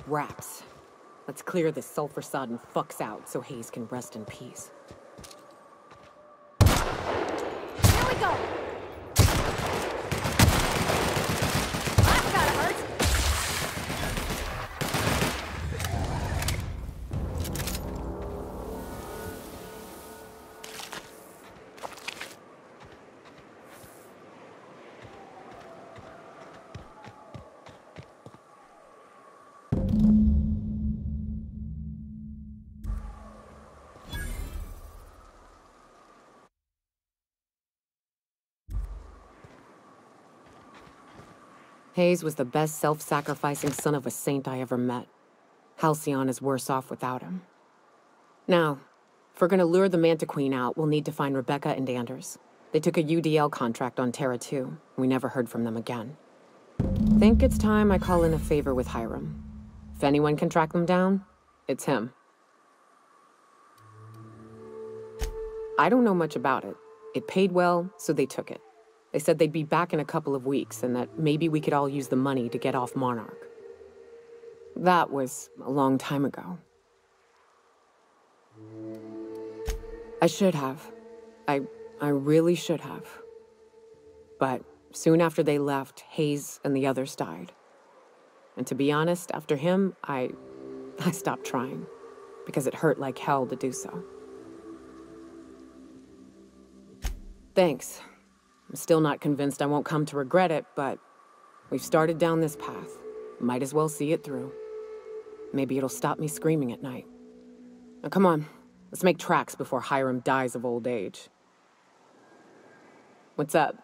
scraps. Let's clear this sulfur-sodden fucks out so Hayes can rest in peace. Here we go! That's gotta hurt! Hayes was the best self-sacrificing son of a saint I ever met. Halcyon is worse off without him. Now, if we're gonna lure the Manta Queen out, we'll need to find Rebecca and Anders. They took a UDL contract on Terra 2. We never heard from them again. Think it's time I call in a favor with Hiram. If anyone can track them down, it's him. I don't know much about it. It paid well, so they took it. They said they'd be back in a couple of weeks, and that maybe we could all use the money to get off Monarch. That was a long time ago. I should have. I really should have. But soon after they left, Hayes and the others died. And to be honest, after him, I stopped trying, because it hurt like hell to do so. Thanks. I'm still not convinced I won't come to regret it, but we've started down this path. Might as well see it through. Maybe it'll stop me screaming at night. Now come on, let's make tracks before Hiram dies of old age. What's up?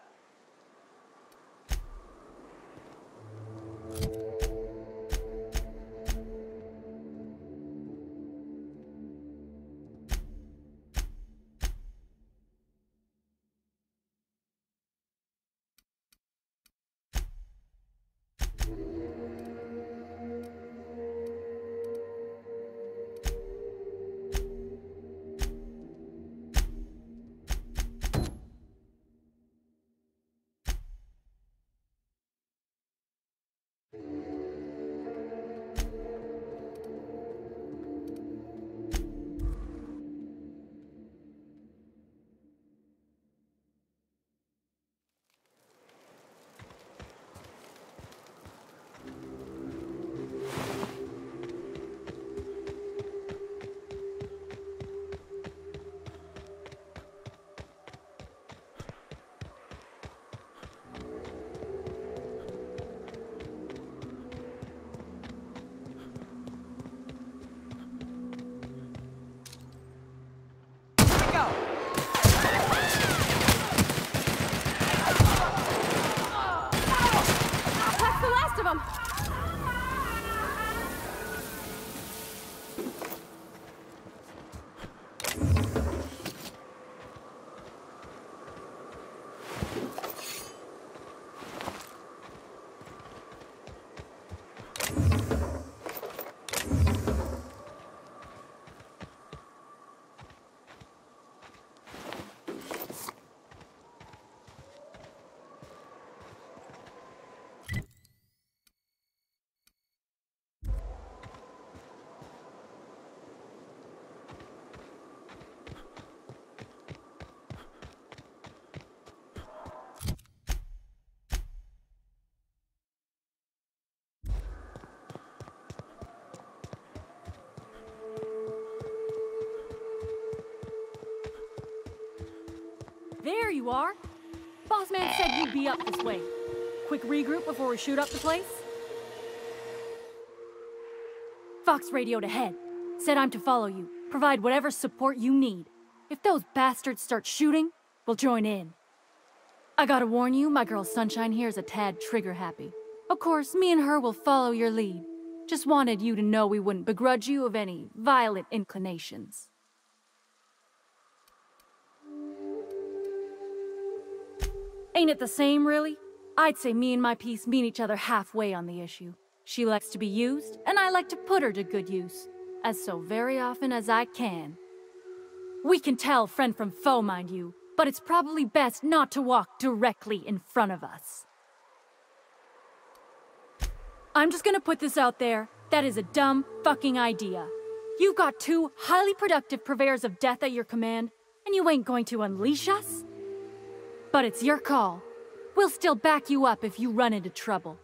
There you are. Boss man said you'd be up this way. Quick regroup before we shoot up the place? Fox radioed ahead. Said I'm to follow you. Provide whatever support you need. If those bastards start shooting, we'll join in. I gotta warn you, my girl Sunshine here is a tad trigger-happy. Of course, me and her will follow your lead. Just wanted you to know we wouldn't begrudge you of any violent inclinations. Ain't it the same, really? I'd say me and my piece meet each other halfway on the issue. She likes to be used, and I like to put her to good use, as so very often as I can. We can tell friend from foe, mind you, but it's probably best not to walk directly in front of us. I'm just gonna put this out there. That is a dumb fucking idea. You've got 2 highly productive purveyors of death at your command, and you ain't going to unleash us? But it's your call. We'll still back you up if you run into trouble.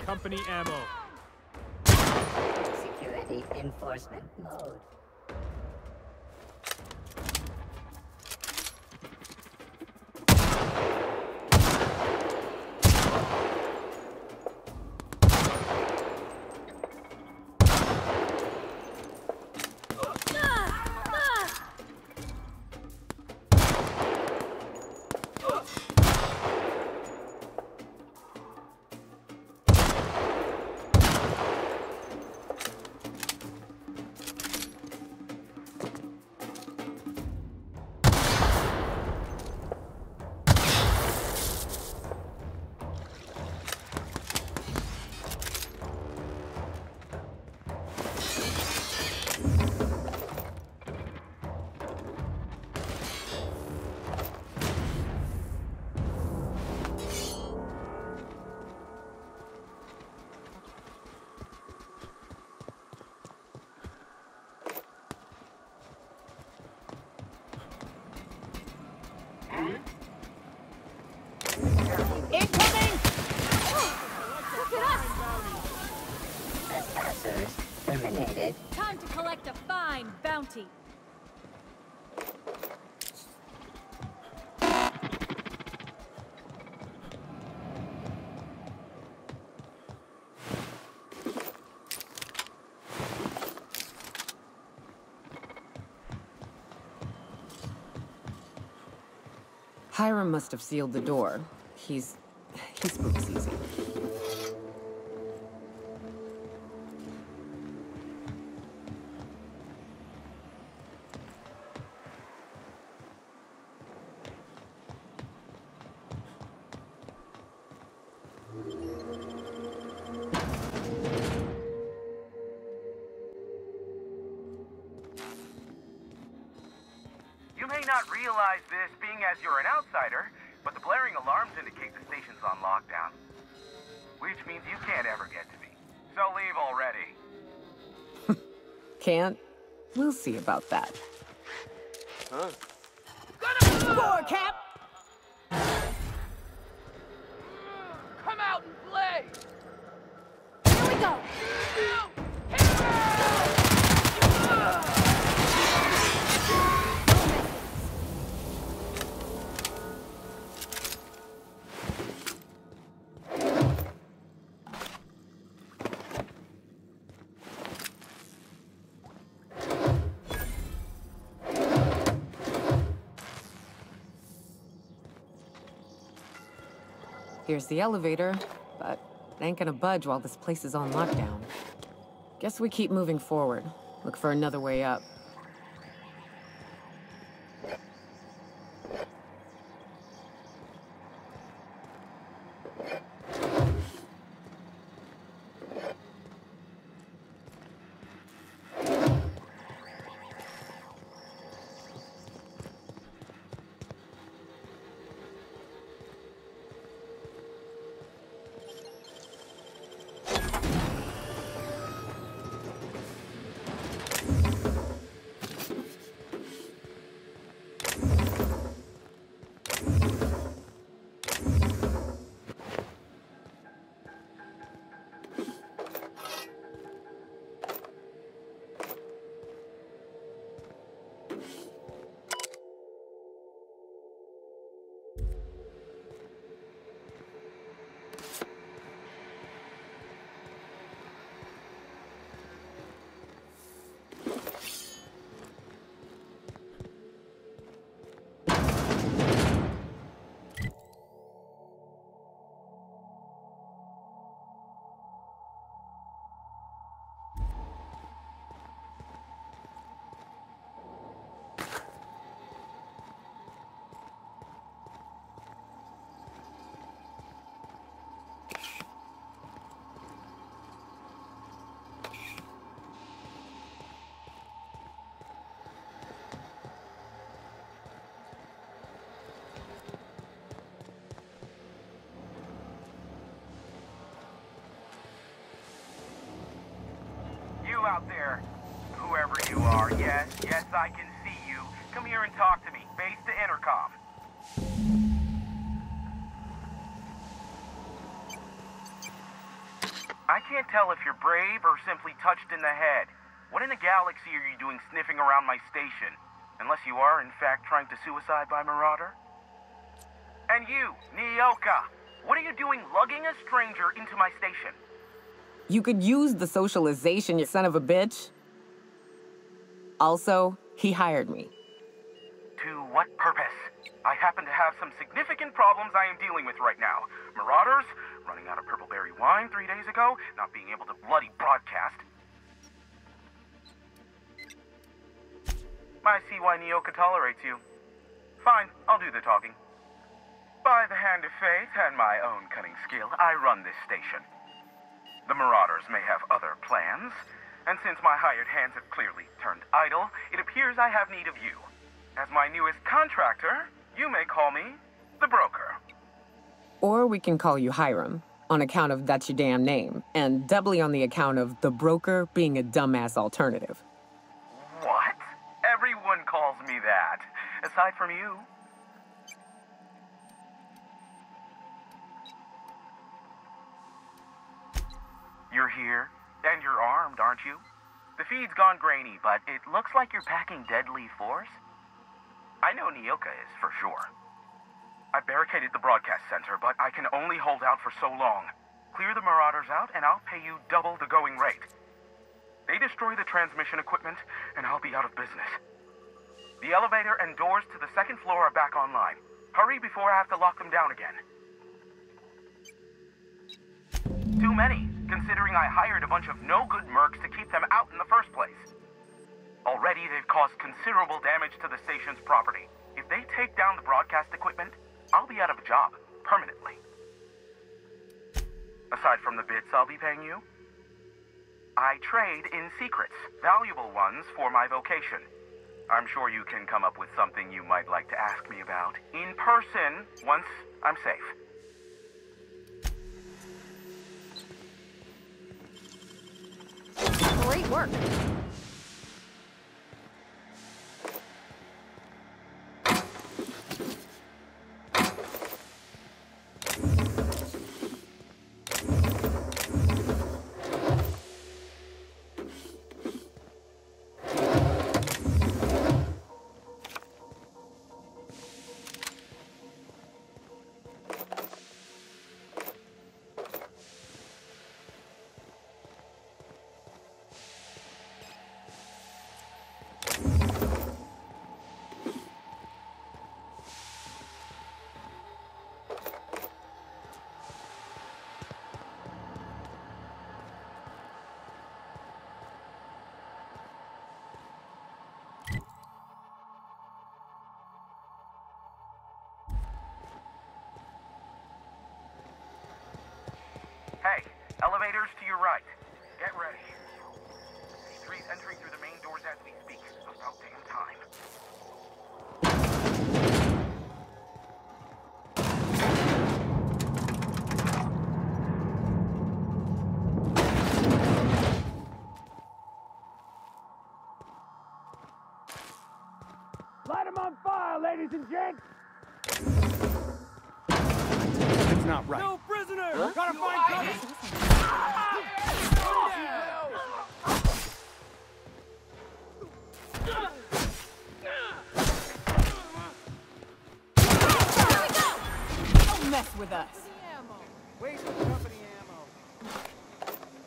Company ammo. Security enforcement mode. Incoming! Look at us! Trespassers terminated. Time to collect a fine bounty. Hiram must have sealed the door. He spooks easy. You may not realize this, being as you're an outsider, but the blaring alarms indicate the station's on lockdown. Which means you can't ever get to me. So leave already. Can't? We'll see about that. Huh? Score, Cap! Come out and play! Here we go! Here's the elevator, but it ain't gonna budge while this place is on lockdown. Guess we keep moving forward. Look for another way up. out there. Whoever you are, yes, I can see you. Come here and talk to me. Base to intercom. I can't tell if you're brave or simply touched in the head. What in the galaxy are you doing sniffing around my station? Unless you are, in fact, trying to suicide by Marauder? And you, Nyoka, what are you doing lugging a stranger into my station? You could use the socialization, you son of a bitch. Also, he hired me. To what purpose? I happen to have some significant problems I am dealing with right now. Marauders, running out of purple berry wine 3 days ago, not being able to bloody broadcast. I see why Nyoka tolerates you. Fine, I'll do the talking. By the hand of fate and my own cunning skill, I run this station. The Marauders may have other plans, and since my hired hands have clearly turned idle, it appears I have need of you. As my newest contractor, you may call me the Broker. Or we can call you Hiram, on account of that's your damn name, and doubly on the account of the Broker being a dumbass alternative. What? Everyone calls me that, aside from you. You're here, and you're armed, aren't you? The feed's gone grainy, but it looks like you're packing deadly force. I know Nyoka is, for sure. I barricaded the broadcast center, but I can only hold out for so long. Clear the Marauders out, and I'll pay you double the going rate. They destroy the transmission equipment, and I'll be out of business. The elevator and doors to the second floor are back online. Hurry before I have to lock them down again. Too many, considering I hired a bunch of no-good mercs to keep them out in the first place. Already, they've caused considerable damage to the station's property. If they take down the broadcast equipment, I'll be out of a job, permanently. Aside from the bits I'll be paying you, I trade in secrets, valuable ones for my vocation. I'm sure you can come up with something you might like to ask me about in person once I'm safe. Great work. Hey, elevators to your right. Get ready. C3's entering through the main doors as we speak. About damn time. Light 'em on fire, ladies and gents! It's not right. No prisoner! Huh? Gotta find cover! Don't mess with us. Waste of company ammo.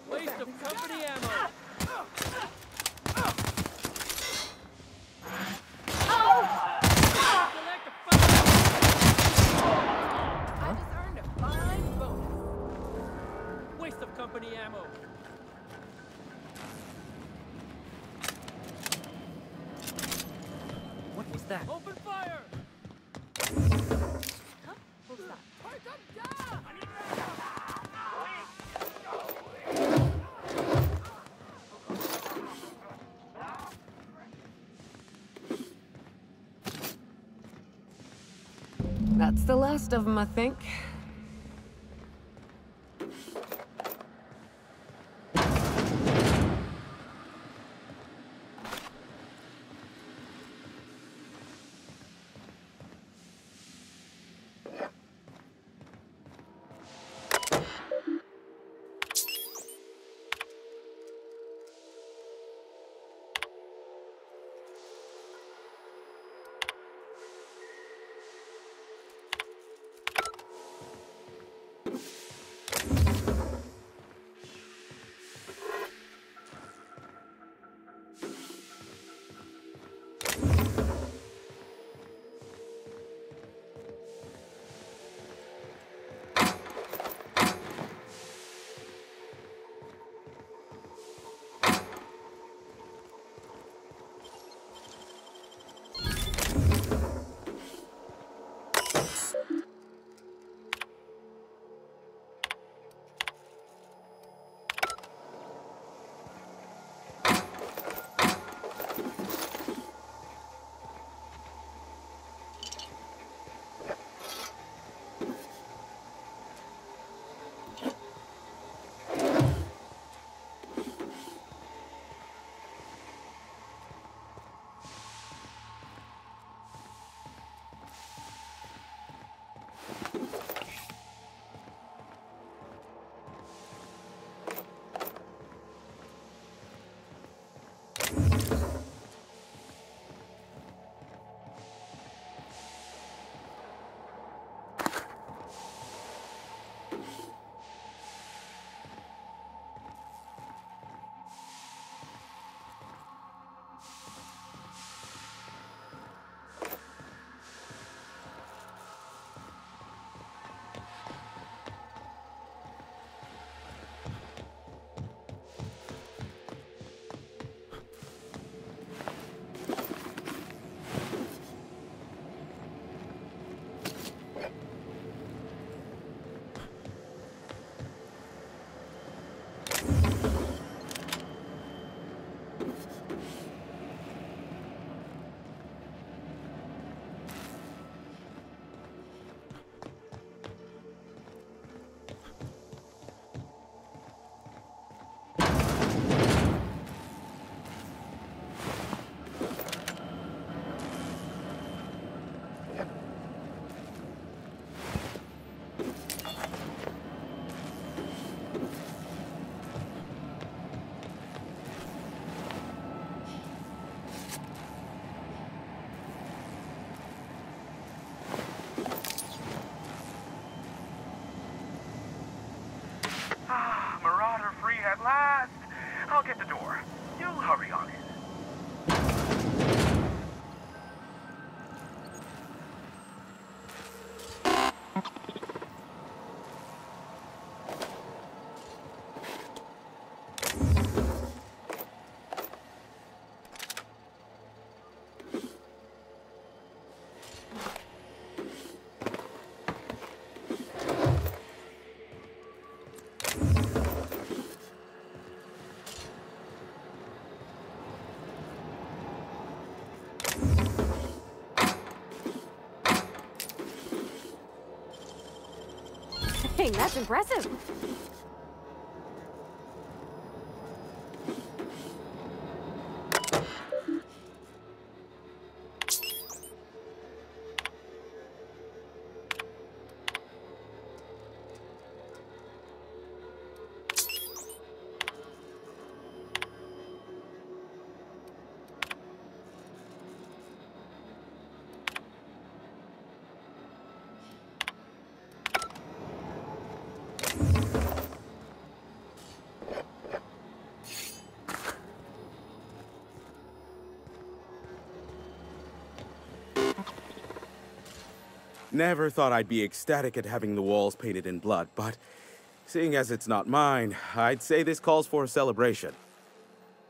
Waste of company ammo. Waste of company ammo. What was that? Open fire! Huh? What was that? That's the last of them, I think. shooting. That's impressive. Never thought I'd be ecstatic at having the walls painted in blood, but seeing as it's not mine, I'd say this calls for a celebration.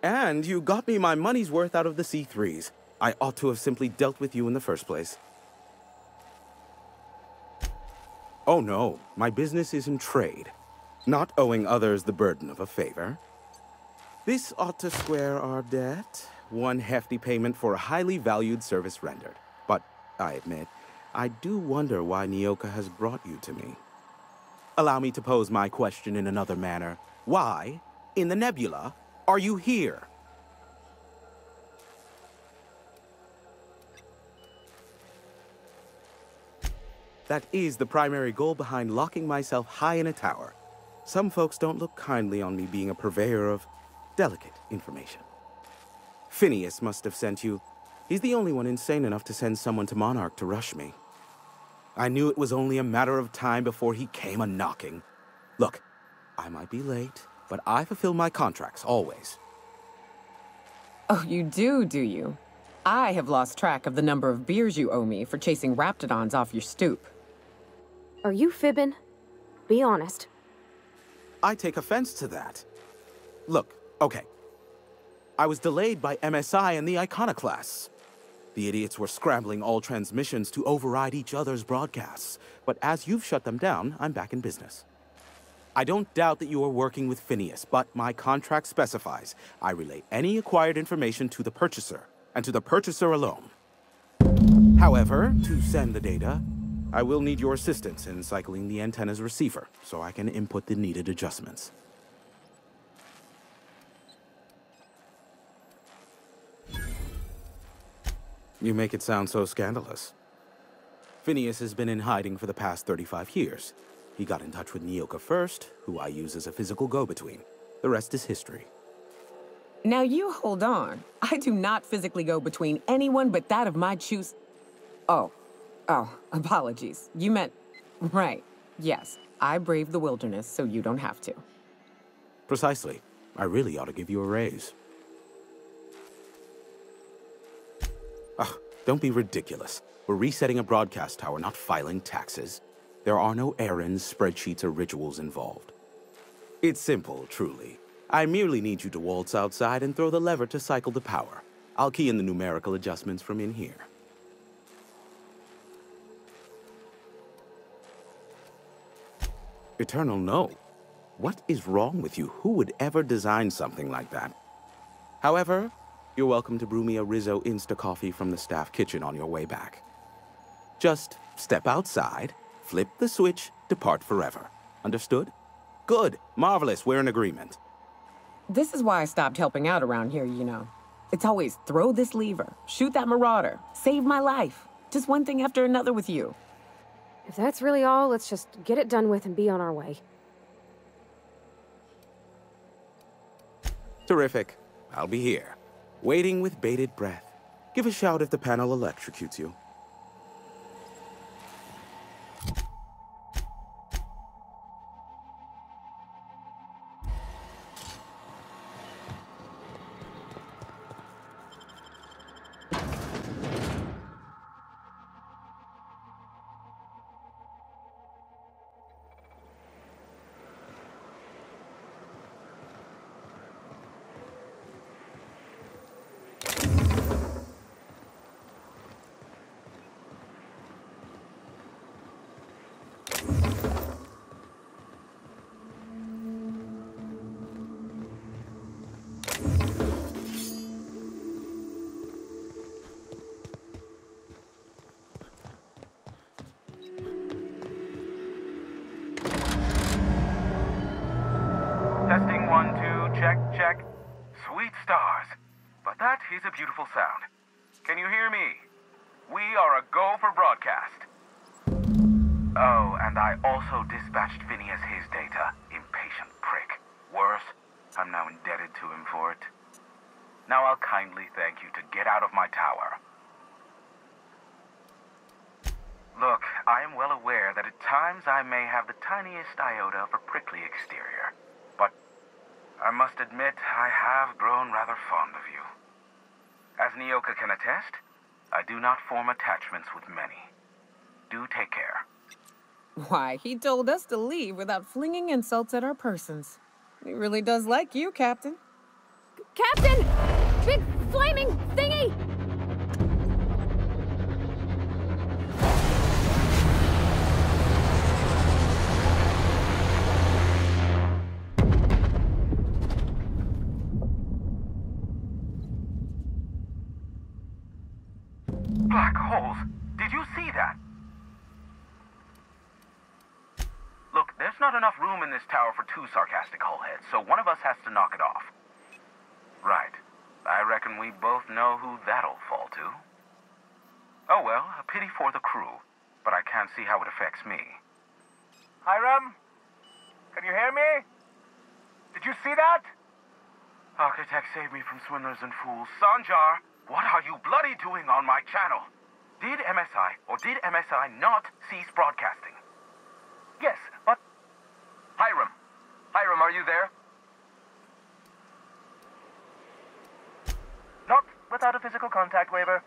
And you got me my money's worth out of the C3s. I ought to have simply dealt with you in the first place. Oh no, my business is in trade, not owing others the burden of a favor. This ought to square our debt. One hefty payment for a highly valued service rendered. But I admit, I do wonder why Nyoka has brought you to me. Allow me to pose my question in another manner. Why, in the nebula, are you here? That is the primary goal behind locking myself high in a tower. Some folks don't look kindly on me being a purveyor of delicate information. Phineas must have sent you. He's the only one insane enough to send someone to Monarch to rush me. I knew it was only a matter of time before he came a-knocking. Look, I might be late, but I fulfill my contracts, always. Oh, you do you? I have lost track of the number of beers you owe me for chasing raptidons off your stoop. Are you fibbing? Be honest. I take offense to that. Look, okay. I was delayed by MSI and the Iconoclasts. The idiots were scrambling all transmissions to override each other's broadcasts. But as you've shut them down, I'm back in business. I don't doubt that you are working with Phineas, but my contract specifies I relay any acquired information to the purchaser, and to the purchaser alone. However, to send the data, I will need your assistance in cycling the antenna's receiver, so I can input the needed adjustments. You make it sound so scandalous. Phineas has been in hiding for the past 35 years. He got in touch with Nyoka first, who I use as a physical go-between. The rest is history. Now you hold on. I do not physically go between anyone but that of my choose. Oh, apologies. You meant... Right. Yes, I braved the wilderness, so you don't have to. Precisely. I really ought to give you a raise. Don't be ridiculous. We're resetting a broadcast tower, not filing taxes. There are no errands, spreadsheets, or rituals involved. It's simple, truly. I merely need you to waltz outside and throw the lever to cycle the power. I'll key in the numerical adjustments from in here. Eternal, no. What is wrong with you? Who would ever design something like that? However, you're welcome to brew me a Rizzo Insta-Coffee from the staff kitchen on your way back. Just step outside, flip the switch, depart forever. Understood? Good. Marvelous. We're in agreement. This is why I stopped helping out around here, you know. It's always throw this lever, shoot that marauder, save my life. Just one thing after another with you. If that's really all, let's just get it done with and be on our way. Terrific. I'll be here, waiting with bated breath. Give a shout if the panel electrocutes you. check, check. Sweet stars. But that is a beautiful sound. Can you hear me? We are a go for broadcast. Oh, and I also dispatched Phineas his data. Impatient prick. Worse, I'm now indebted to him for it. Now I'll kindly thank you to get out of my tower. Look, I am well aware that at times I may have the tiniest iota of a prickly exterior, but I must admit I have grown rather fond of you. As Nyoka can attest, I do not form attachments with many. Do take care. Why, he told us to leave without flinging insults at our persons. He really does like you, Captain. Captain! Big flaming thingy! Black holes? Did you see that? Look, there's not enough room in this tower for two sarcastic hullheads, so one of us has to knock it off. Right. I reckon we both know who that'll fall to. Oh well, a pity for the crew, but I can't see how it affects me. Hiram? Can you hear me? Did you see that? Architect, save me from swindlers and fools. Sanjar, what are you bloody doing on my channel? Did MSI or did MSI not cease broadcasting? Yes, but... Hiram. Hiram, are you there? Not without a physical contact waiver.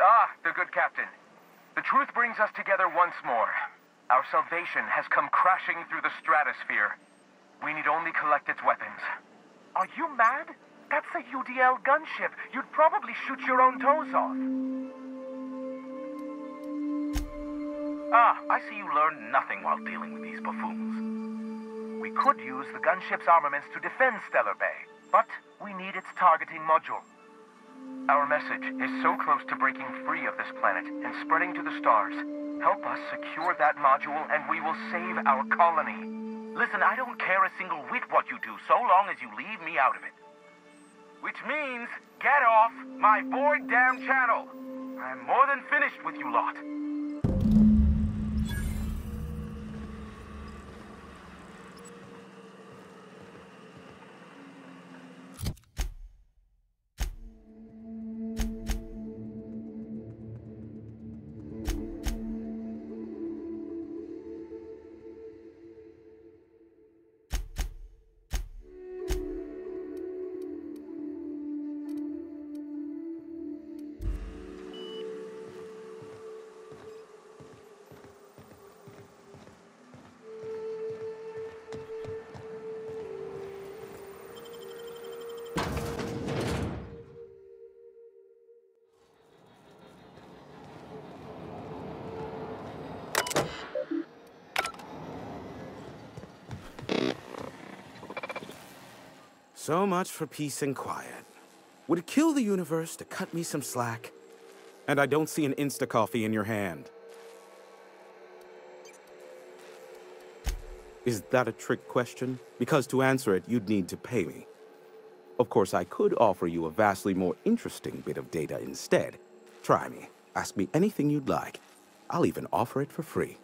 Ah, the good captain. The truth brings us together once more. Our salvation has come crashing through the stratosphere. We need only collect its weapons. Are you mad? That's a UDL gunship. You'd probably shoot your own toes off. Ah, I see you learned nothing while dealing with these buffoons. We could use the gunship's armaments to defend Stellar Bay, but we need its targeting module. Our message is so close to breaking free of this planet and spreading to the stars. Help us secure that module and we will save our colony. Listen, I don't care a single whit what you do, so long as you leave me out of it. Which means, get off my boy damn channel. I'm more than finished with you lot. So much for peace and quiet. Would it kill the universe to cut me some slack? And I don't see an Insta-coffee in your hand. Is that a trick question? Because to answer it, you'd need to pay me. Of course, I could offer you a vastly more interesting bit of data instead. Try me. Ask me anything you'd like. I'll even offer it for free.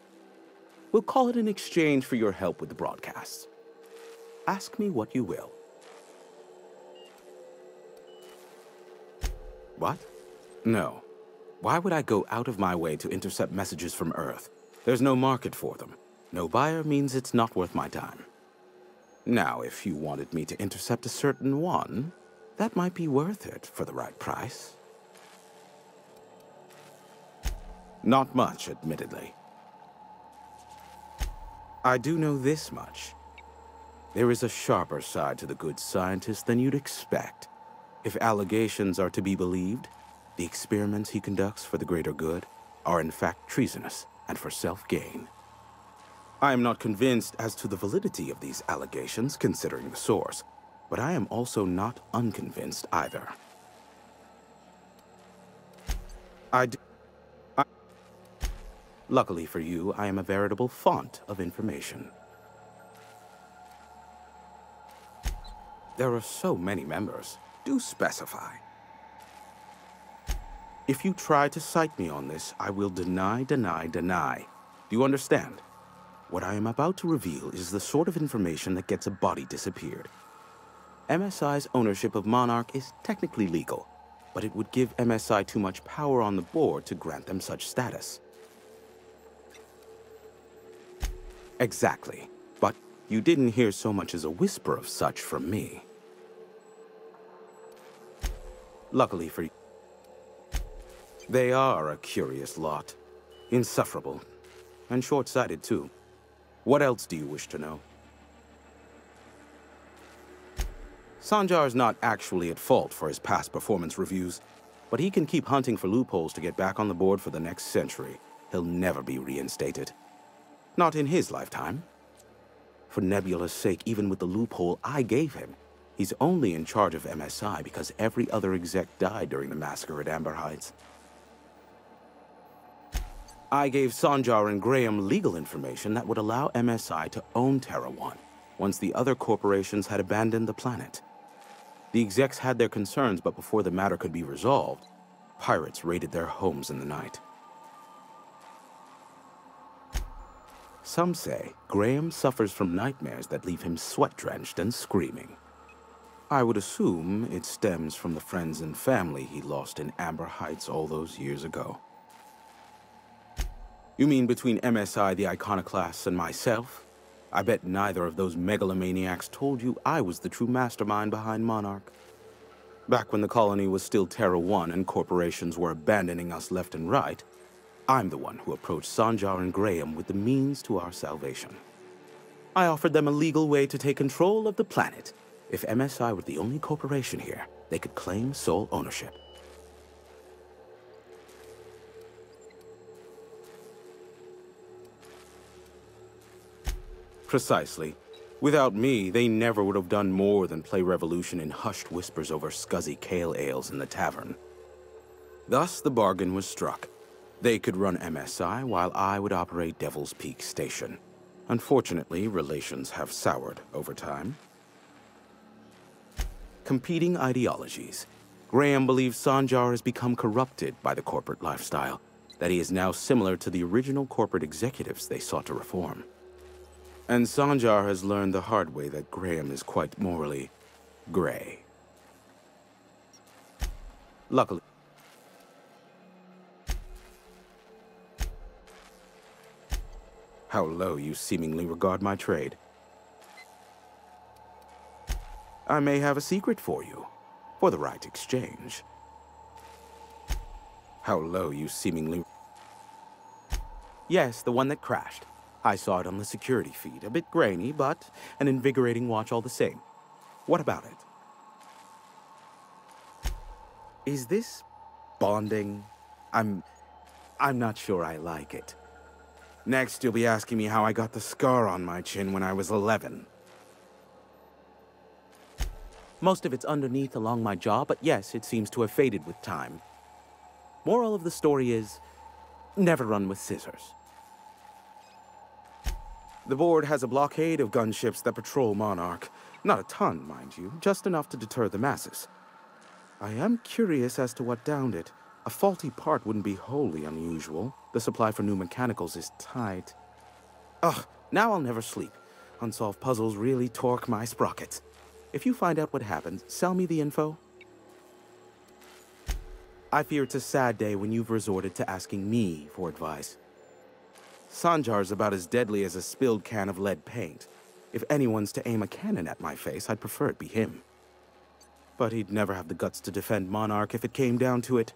We'll call it an exchange for your help with the broadcasts. Ask me what you will. What? No. Why would I go out of my way to intercept messages from Earth? There's no market for them. No buyer means it's not worth my time. Now, if you wanted me to intercept a certain one, that might be worth it for the right price. Not much, admittedly. I do know this much. There is a sharper side to the good scientist than you'd expect. If allegations are to be believed, the experiments he conducts for the greater good are in fact treasonous and for self-gain. I am not convinced as to the validity of these allegations, considering the source, but I am also not unconvinced either. Luckily for you, I am a veritable font of information. There are so many members. Do specify. If you try to cite me on this, I will deny, deny, deny. Do you understand? What I am about to reveal is the sort of information that gets a body disappeared. MSI's ownership of Monarch is technically legal, but it would give MSI too much power on the board to grant them such status. Exactly. But you didn't hear so much as a whisper of such from me. Luckily for you, they are a curious lot. Insufferable. And short-sighted, too. What else do you wish to know? Sanjar's not actually at fault for his past performance reviews, but he can keep hunting for loopholes to get back on the board for the next century. He'll never be reinstated. Not in his lifetime. For Nebula's sake, even with the loophole I gave him, he's only in charge of MSI because every other exec died during the massacre at Amber Heights. I gave Sanjar and Graham legal information that would allow MSI to own Terra 1, once the other corporations had abandoned the planet. The execs had their concerns, but before the matter could be resolved, pirates raided their homes in the night. Some say Graham suffers from nightmares that leave him sweat-drenched and screaming. I would assume it stems from the friends and family he lost in Amber Heights all those years ago. You mean between MSI, the Iconoclasts, and myself? I bet neither of those megalomaniacs told you I was the true mastermind behind Monarch. Back when the colony was still Terra 1 and corporations were abandoning us left and right, I'm the one who approached Sanjar and Graham with the means to our salvation. I offered them a legal way to take control of the planet. If MSI were the only corporation here, they could claim sole ownership. Precisely. Without me, they never would have done more than play Revolution in hushed whispers over scuzzy kale ales in the tavern. Thus, the bargain was struck. They could run MSI while I would operate Devil's Peak Station. Unfortunately, relations have soured over time. Competing ideologies. Graham believes Sanjar has become corrupted by the corporate lifestyle, that he is now similar to the original corporate executives they sought to reform. And Sanjar has learned the hard way that Graham is quite morally gray. Luckily, how low you seemingly regard my trade. I may have a secret for you, for the right exchange. How low you seemingly... Yes, the one that crashed. I saw it on the security feed. A bit grainy, but an invigorating watch all the same. What about it? Is this bonding? I'm not sure I like it. Next, you'll be asking me how I got the scar on my chin when I was 11. Most of it's underneath along my jaw, but yes, it seems to have faded with time. Moral of the story is, never run with scissors. The board has a blockade of gunships that patrol Monarch. Not a ton, mind you, just enough to deter the masses. I am curious as to what downed it. A faulty part wouldn't be wholly unusual. The supply for new mechanicals is tight. Ugh, now I'll never sleep. Unsolved puzzles really torque my sprockets. If you find out what happened, sell me the info. I fear it's a sad day when you've resorted to asking me for advice. Sanjar's about as deadly as a spilled can of lead paint. If anyone's to aim a cannon at my face, I'd prefer it be him. But he'd never have the guts to defend Monarch if it came down to it.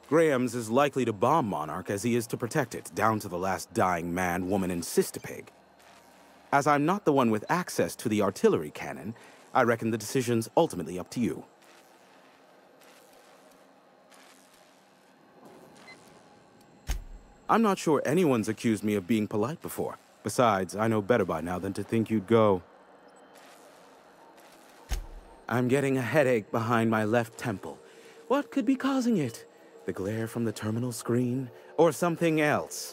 Graham's as likely to bomb Monarch as he is to protect it, down to the last dying man, woman, and sister-pig. As I'm not the one with access to the artillery cannon, I reckon the decision's ultimately up to you. I'm not sure anyone's accused me of being polite before. Besides, I know better by now than to think you'd go. I'm getting a headache behind my left temple. What could be causing it? The glare from the terminal screen? Or something else?